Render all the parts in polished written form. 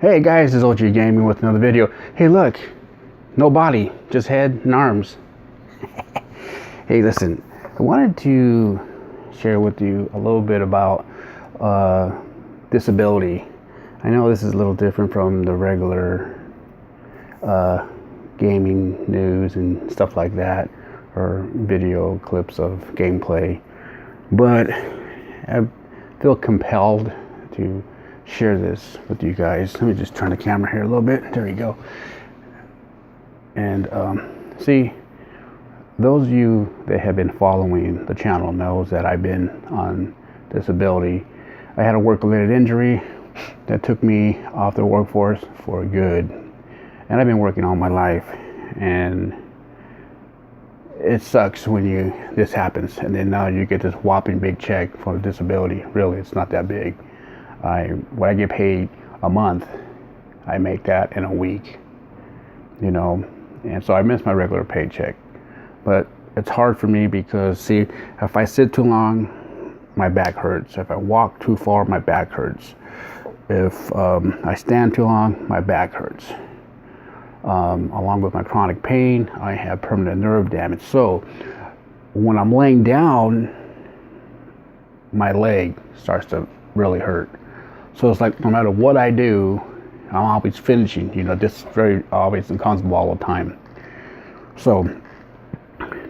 Hey guys, this is OG Gaming with another video. Hey look, no body, just head and arms. Hey listen, I wanted to share with you a little bit about disability. I know this is a little different from the regular gaming news and stuff like that, or video clips of gameplay, but I feel compelled to share this with you guys. Let me just turn the camera here a little bit. There you go. And see, those of you that have been following the channel knows that I've been on disability. I had a work-related injury that took me off the workforce for good, and I've been working all my life, and it sucks when this happens, and then now you get this whopping big check for disability. Really, it's not that big. What I get paid a month, I make that in a week, and so I miss my regular paycheck. But it's hard for me because, see, if I sit too long, my back hurts. If I walk too far, my back hurts. If I stand too long, my back hurts. Along with my chronic pain, I have permanent nerve damage. So when I'm laying down, my leg starts to really hurt. So it's like no matter what I do, I'm always finishing, this very obvious and constable all the time. So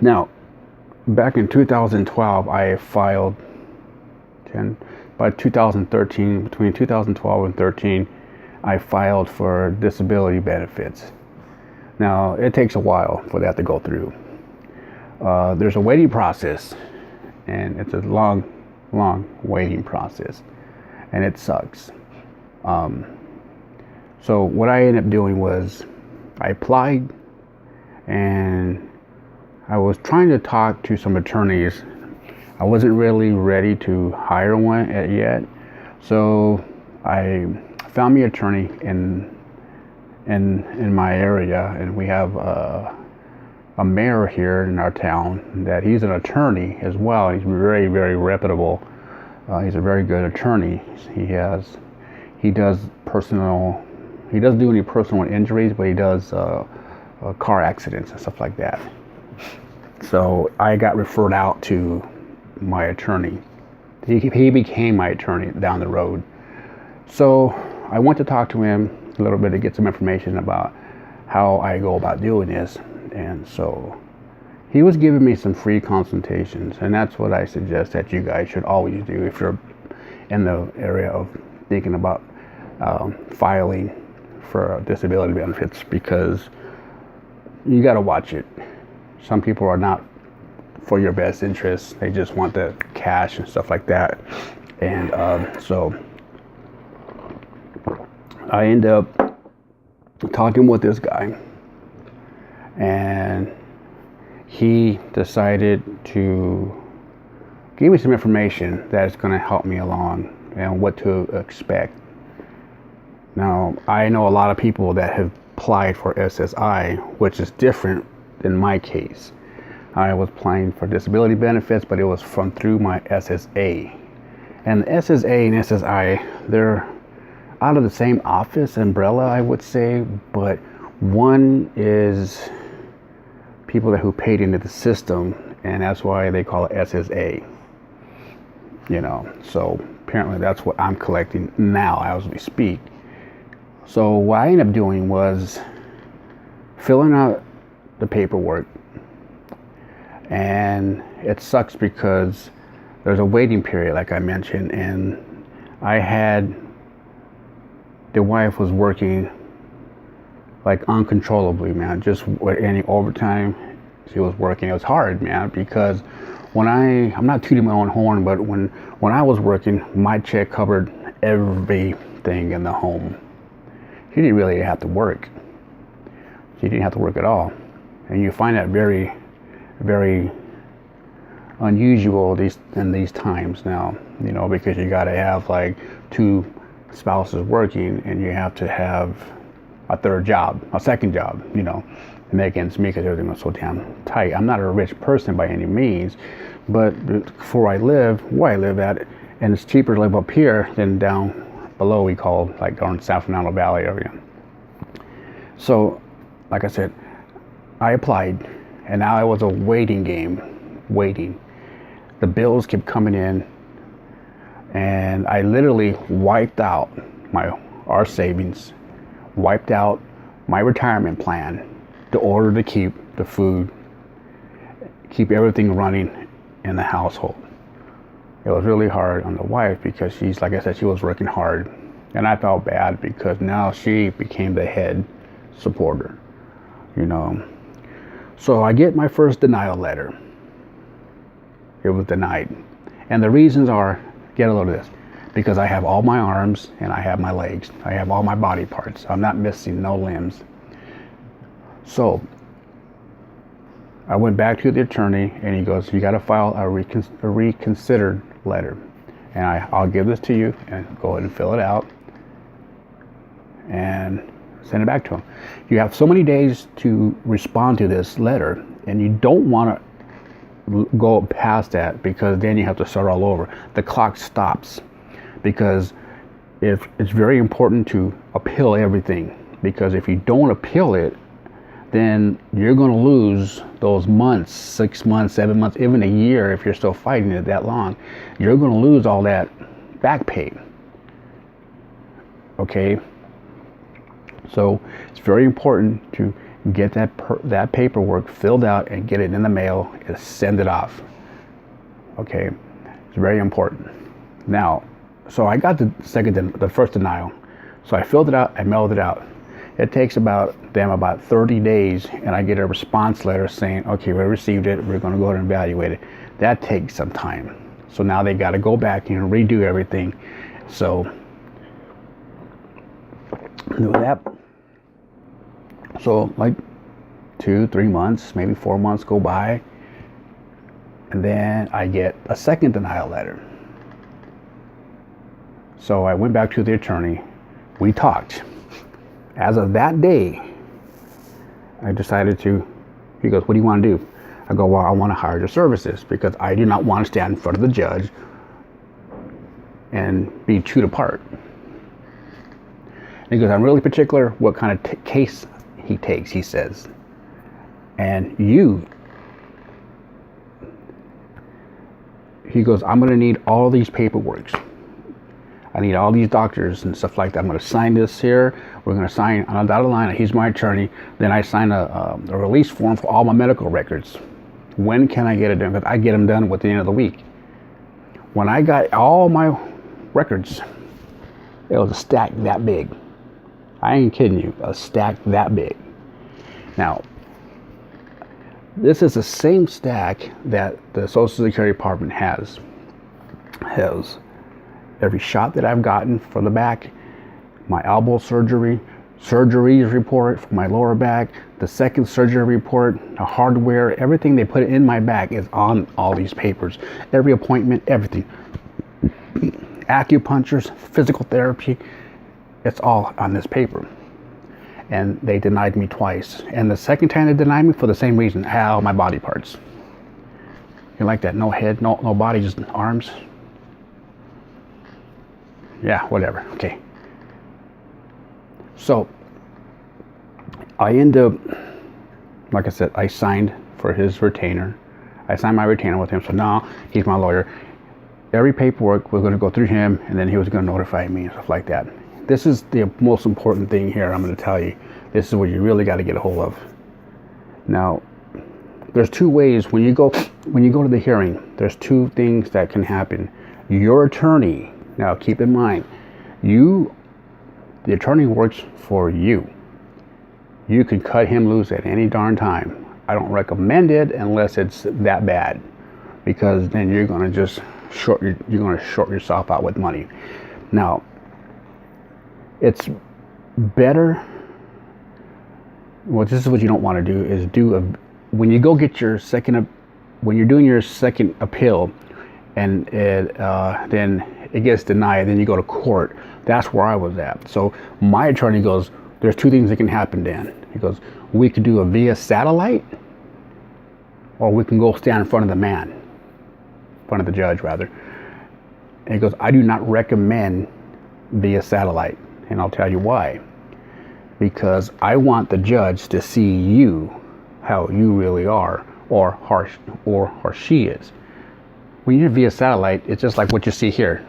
now, back in 2012, I filed, by 2013, between 2012 and 13, I filed for disability benefits. Now, it takes a while for that to go through. There's a waiting process, and it's a long waiting process, and it sucks. So what I ended up doing was I applied, and I was trying to talk to some attorneys. I wasn't really ready to hire one yet, so I found me an attorney in my area, and we have a mayor here in our town that he's an attorney as well. He's very, very reputable. He's a very good attorney. He doesn't do any personal injuries, but he does car accidents and stuff like that. So I got referred out to my attorney. He became my attorney down the road. So I went to talk to him a little bit to get some information about how I go about doing this. And so he was giving me some free consultations, and that's what I suggest that you guys should always do if you're in the area of thinking about filing for disability benefits, because you got to watch it. Some people are not for your best interest. They just want the cash and stuff like that. And so I end up talking with this guy, and he decided to give me some information that's going to help me along and what to expect. Now, I know a lot of people that have applied for SSI, which is different in my case. I was applying for disability benefits, but it was through my SSA. And the SSA and SSI, they're out of the same office umbrella, I would say, but one is people who paid into the system, and that's why they call it SSA. So apparently that's what I'm collecting now as we speak. So what I ended up doing was filling out the paperwork, and it sucks because there's a waiting period, like I mentioned, and the wife was working like uncontrollably, man. Just with any overtime she was working. It was hard, man, because I'm not tooting my own horn, but when I was working, my check covered everything in the home. She didn't really have to work. She didn't have to work at all. And you find that very, very unusual in these times now, because you got to have like two spouses working, and you have to have a second job, to make ends meet, because everything was so damn tight. I'm not a rich person by any means, but where I live at, and it's cheaper to live up here than down below we call like down San Fernando Valley area. So, like I said, I applied, and now it was a waiting game, waiting. The bills kept coming in, and I literally wiped out our savings, wiped out my retirement plan, in order to keep the food, keep everything running in the household. It was really hard on the wife because she's, like I said, she was working hard, and I felt bad because now she became the head supporter, you know. So I get my first denial letter. It was denied, and the reasons are, get a load of this, because I have all my arms and I have my legs, I have all my body parts, I'm not missing no limbs. So I went back to the attorney, and he goes, you got to file a reconsidered letter, and I'll give this to you, and go ahead and fill it out and send it back to him. You have so many days to respond to this letter, and you don't want to go past that, because then you have to start all over. The clock stops, because if it's very important to appeal everything, because if you don't appeal it, then you're going to lose those months, 6 months, 7 months, even a year. If you're still fighting it that long, you're going to lose all that back pay. Okay, so it's very important to get that paperwork filled out and get it in the mail and send it off. Okay, it's very important. Now, so I got the first denial, so I filled it out, I mailed it out. It takes about 30 days, and I get a response letter saying, okay, we received it, we're going to go ahead and evaluate it. That takes some time. So now they got to go back and redo everything. So do that. So like 2-3 months, maybe 4 months go by, and then I get a second denial letter. So I went back to the attorney. We talked. As of that day, I decided to, he goes, what do you want to do? I go, well, I want to hire your services, because I do not want to stand in front of the judge and be chewed apart. And he goes, I'm really particular what kind of case he takes, he says. And he goes, I'm going to need all these paperworks. I need all these doctors and stuff like that. I'm going to sign this here. We're going to sign on a dotted line. He's my attorney. Then I sign a release form for all my medical records. When can I get it done? Because I get them done with the end of the week. When I got all my records, it was a stack that big. I ain't kidding you. A stack that big. Now, this is the same stack that the Social Security Department has. Every shot that I've gotten for the back, my elbow surgeries report for my lower back, the second surgery report, the hardware, everything they put in my back is on all these papers. Every appointment, everything. Acupunctures, physical therapy, it's all on this paper. And they denied me twice. And the second time they denied me for the same reason, how my body parts. You like that? No head, no body, just arms. Yeah, whatever. Okay. So I end up, like I said, I signed for his retainer. I signed my retainer with him. So now he's my lawyer. Every paperwork was going to go through him, and then he was going to notify me and stuff like that. This is the most important thing here. I'm going to tell you. This is what you really got to get a hold of. Now, there's two ways when you go to the hearing. There's two things that can happen. Your attorney. Now, keep in mind, the attorney works for you. You can cut him loose at any darn time. I don't recommend it unless it's that bad, because then you're going to just short yourself out with money. Now, it's better. Well, this is what you don't want to do, is when you go get your when you're doing your second appeal, and then it gets denied, then you go to court. That's where I was at. So my attorney goes, there's two things that can happen, Dan. He goes, we could do it via satellite, or we can go stand in front of the judge rather. And he goes, I do not recommend via satellite, and I'll tell you why. Because I want the judge to see you, how you really are, or how she is. When you're via satellite, it's just like what you see here,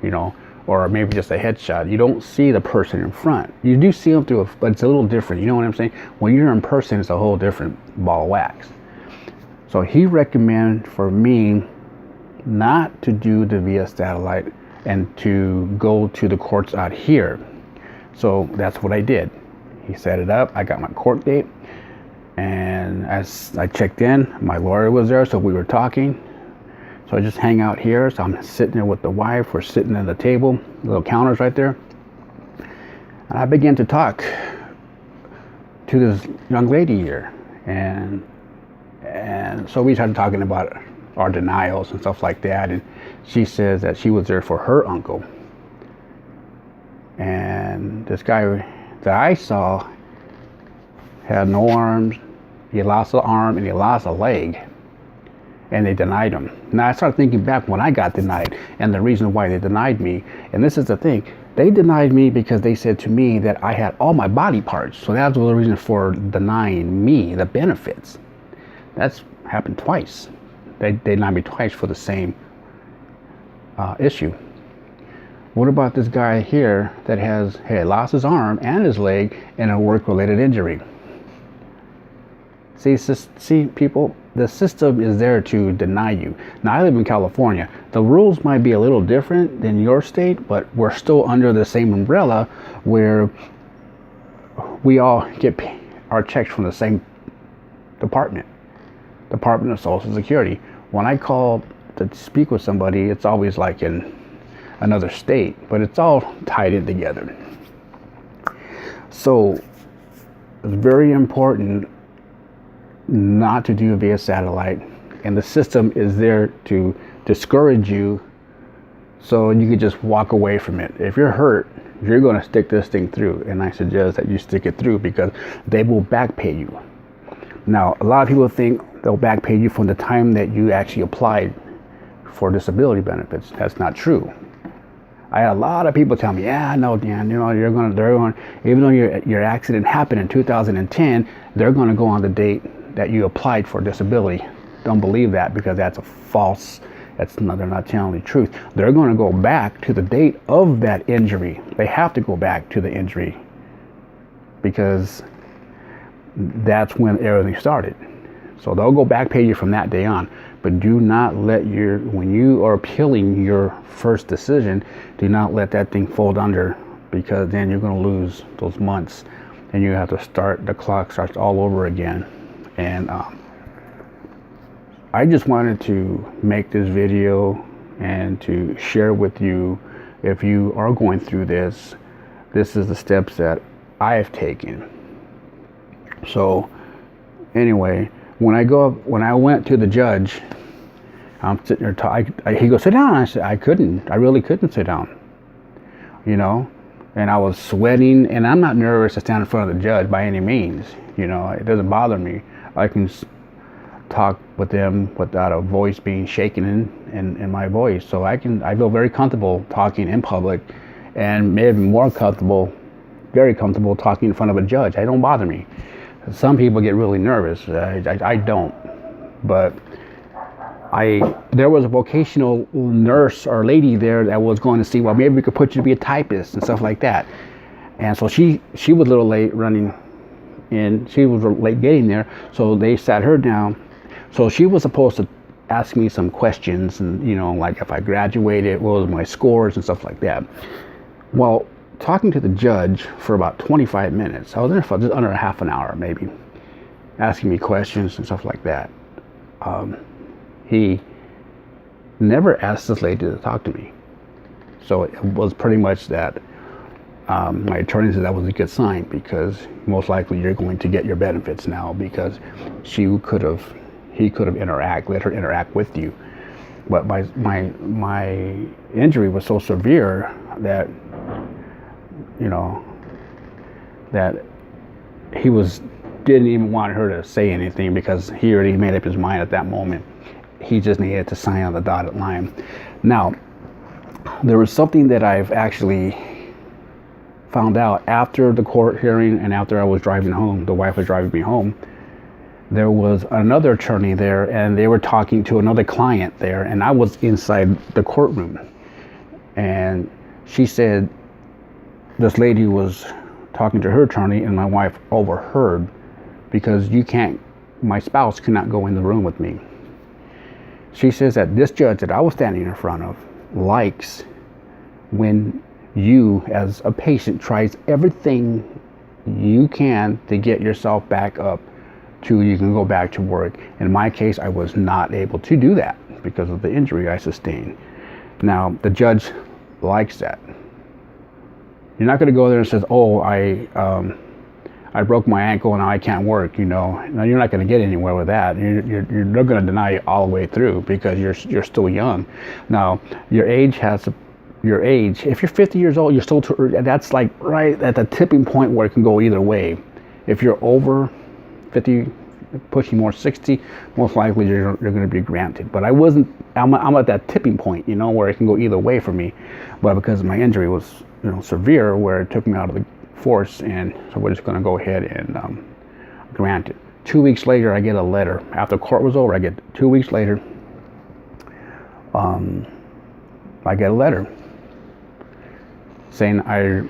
you know, or maybe just a headshot. You don't see the person in front. You do see them through, but it's a little different. You know what I'm saying? When you're in person, it's a whole different ball of wax. So he recommended for me not to do the via satellite and to go to the courts out here. So that's what I did. He set it up. I got my court date. And as I checked in, my lawyer was there, so we were talking. So I just hang out here. So I'm sitting there with the wife. We're sitting at the table, little counters right there. And I began to talk to this young lady here. And so we started talking about our denials and stuff like that. And she says that she was there for her uncle. And this guy that I saw had no arms. He lost an arm and he lost a leg. And they denied him. Now I started thinking back when I got denied and the reason why they denied me. And this is the thing. They denied me because they said to me that I had all my body parts. So that was the reason for denying me the benefits. That's happened twice. They denied me twice for the same issue. What about this guy here that has lost his arm and his leg in a work-related injury? See, people, the system is there to deny you. Now, I live in California. The rules might be a little different than your state, but we're still under the same umbrella where we all get our checks from the same Department of Social Security. When I call to speak with somebody, it's always like in another state, but it's all tied in together. So it's very important not to do it via satellite, and the system is there to discourage you so you can just walk away from it. If you're hurt, you're going to stick this thing through, and I suggest that you stick it through because they will back pay you. Now, a lot of people think they'll back pay you from the time that you actually applied for disability benefits. That's not true. I had a lot of people tell me, yeah, no, Dan, you know, they're going, even though your accident happened in 2010, they're going to go on the date that you applied for disability. Don't believe that because that's a false, they're not telling the truth. They're going to go back to the date of that injury. They have to go back to the injury because that's when everything started. So they'll go back pay you from that day on. But do not let when you are appealing your first decision, do not let that thing fold under, because then you're going to lose those months and you have to start, the clock starts all over again. And I just wanted to make this video and to share with you, if you are going through this is the steps that I have taken. So anyway, when I went to the judge, I'm sitting there, he goes, sit down. I said, I really couldn't sit down, you know, and I was sweating, and I'm not nervous to stand in front of the judge by any means, you know, it doesn't bother me. I can talk with them without a voice being shaken in my voice. So I feel very comfortable talking in public, and maybe more comfortable, very comfortable talking in front of a judge. It don't bother me. Some people get really nervous. I don't. But there was a vocational nurse or lady there that was going to see, well, maybe we could put you to be a typist and stuff like that. And so she was a little late running in. She was late getting there. So they sat her down. So she was supposed to ask me some questions, and, you know, like if I graduated, what was my scores and stuff like that. Well, talking to the judge for about 25 minutes. I was there for just under a half an hour, maybe, asking me questions and stuff like that. He never asked this lady to talk to me. So it was pretty much that my attorney said that was a good sign, because most likely you're going to get your benefits now, because he could have let her interact with you. But my injury was so severe that, you know, that he didn't even want her to say anything, because he already made up his mind at that moment. He just needed to sign on the dotted line. Now, there was something that I've actually found out after the court hearing and after I was driving home. The wife was driving me home. There was another attorney there, and they were talking to another client there, and I was inside the courtroom. And she said this lady was talking to her attorney, and my wife overheard, because my spouse could not go in the room with me. She says that this judge that I was standing in front of likes when you as a patient tries everything you can to get yourself back up to you can go back to work. In my case, I was not able to do that because of the injury I sustained. Now, the judge likes that. You're not going to go there and says, oh, I broke my ankle and now I can't work, No, you're not going to get anywhere with that. You're going to deny it all the way through because you're still young. Now, your age, if you're 50 years old, you're still that's like right at the tipping point where it can go either way. If you're over 50, pushing more 60, most likely you're going to be granted. But I'm at that tipping point, where it can go either way for me. But because my injury was, severe, where it took me out of the force, and so we're just going to go ahead and grant it. 2 weeks later, I get a letter. After court was over, 2 weeks later, I get a letter saying I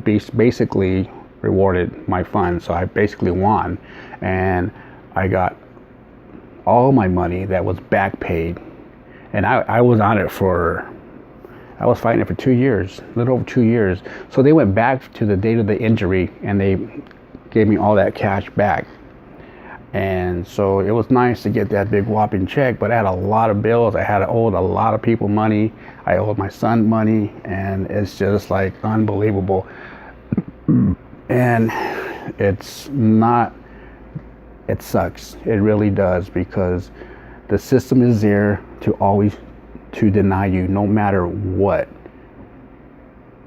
basically rewarded my funds, so I basically won, and I got all my money that was back paid, and I was on it I was fighting it for 2 years, a little over 2 years. So they went back to the date of the injury and they gave me all that cash back. And so it was nice to get that big whopping check, but I had a lot of bills. I owed a lot of people money. I owed my son money, and it's just like unbelievable. And it sucks. It really does, because the system is there to deny you no matter what.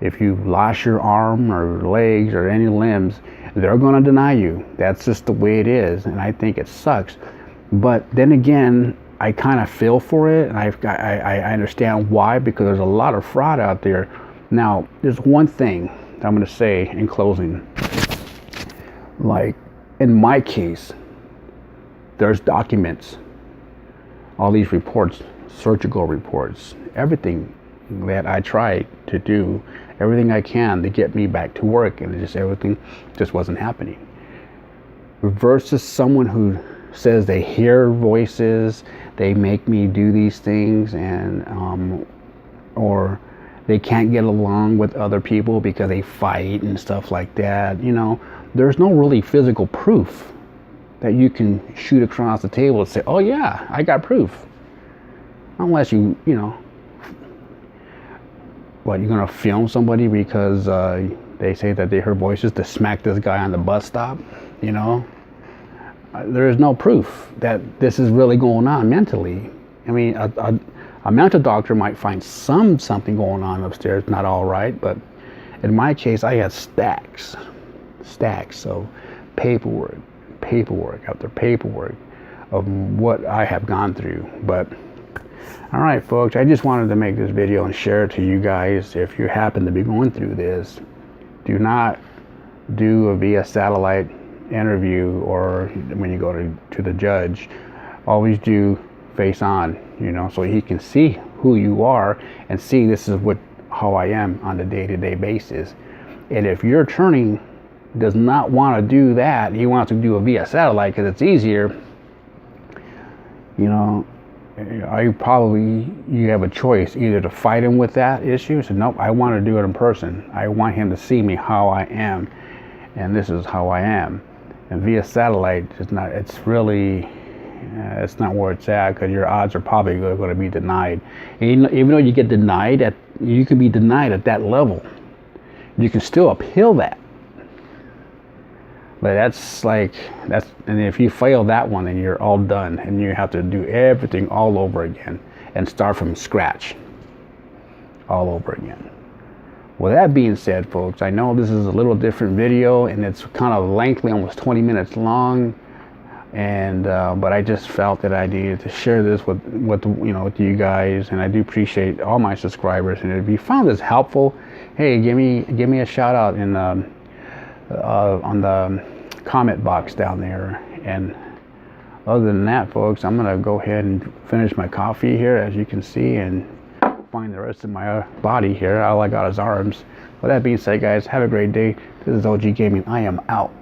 If you lost your arm or legs or any limbs, they're going to deny you. That's just the way it is, and I think it sucks. But then again, I kind of feel for it, and I understand why, because there's a lot of fraud out there. Now, there's one thing I'm going to say in closing. Like, in my case, there's documents, all these reports, surgical reports, everything that I tried to do, everything I can to get me back to work, and everything just wasn't happening. Versus someone who says they hear voices, they make me do these things, and or they can't get along with other people because they fight and stuff like that. There's no really physical proof that you can shoot across the table and say, oh yeah, I got proof. Unless you're going to film somebody because they say that they heard voices to smack this guy on the bus stop, There is no proof that this is really going on mentally. I mean, a mental doctor might find something going on upstairs, not all right, but in my case, I had stacks of paperwork after paperwork of what I have gone through. But all right, folks, I just wanted to make this video and share it to you guys. If you happen to be going through this, do not do a via satellite interview, or when you go to the judge, always do face on, so he can see who you are and see this is how I am on a day-to-day basis. And if your attorney does not want to do that, he wants to do a via satellite because it's easier, you have a choice either to fight him with that issue. So nope, I want to do it in person. I want him to see me how I am, and this is how I am. And via satellite it's not where it's at, because your odds are probably going to be denied. And even though you get denied you can be denied at that level, you can still appeal that. But and if you fail that one, then you're all done, and you have to do everything all over again and start from scratch all over again. With that being said, folks, I know this is a little different video, and it's kind of lengthy, almost 20 minutes long, and but I just felt that I needed to share this with with you guys, and I do appreciate all my subscribers. And if you found this helpful, hey, give me a shout out in on the comment box down there. And other than that, folks, I'm gonna go ahead and finish my coffee here, as you can see, and find the rest of my body here. All I got is arms. With that being said, guys, have a great day. This is OG Gaming. I am out.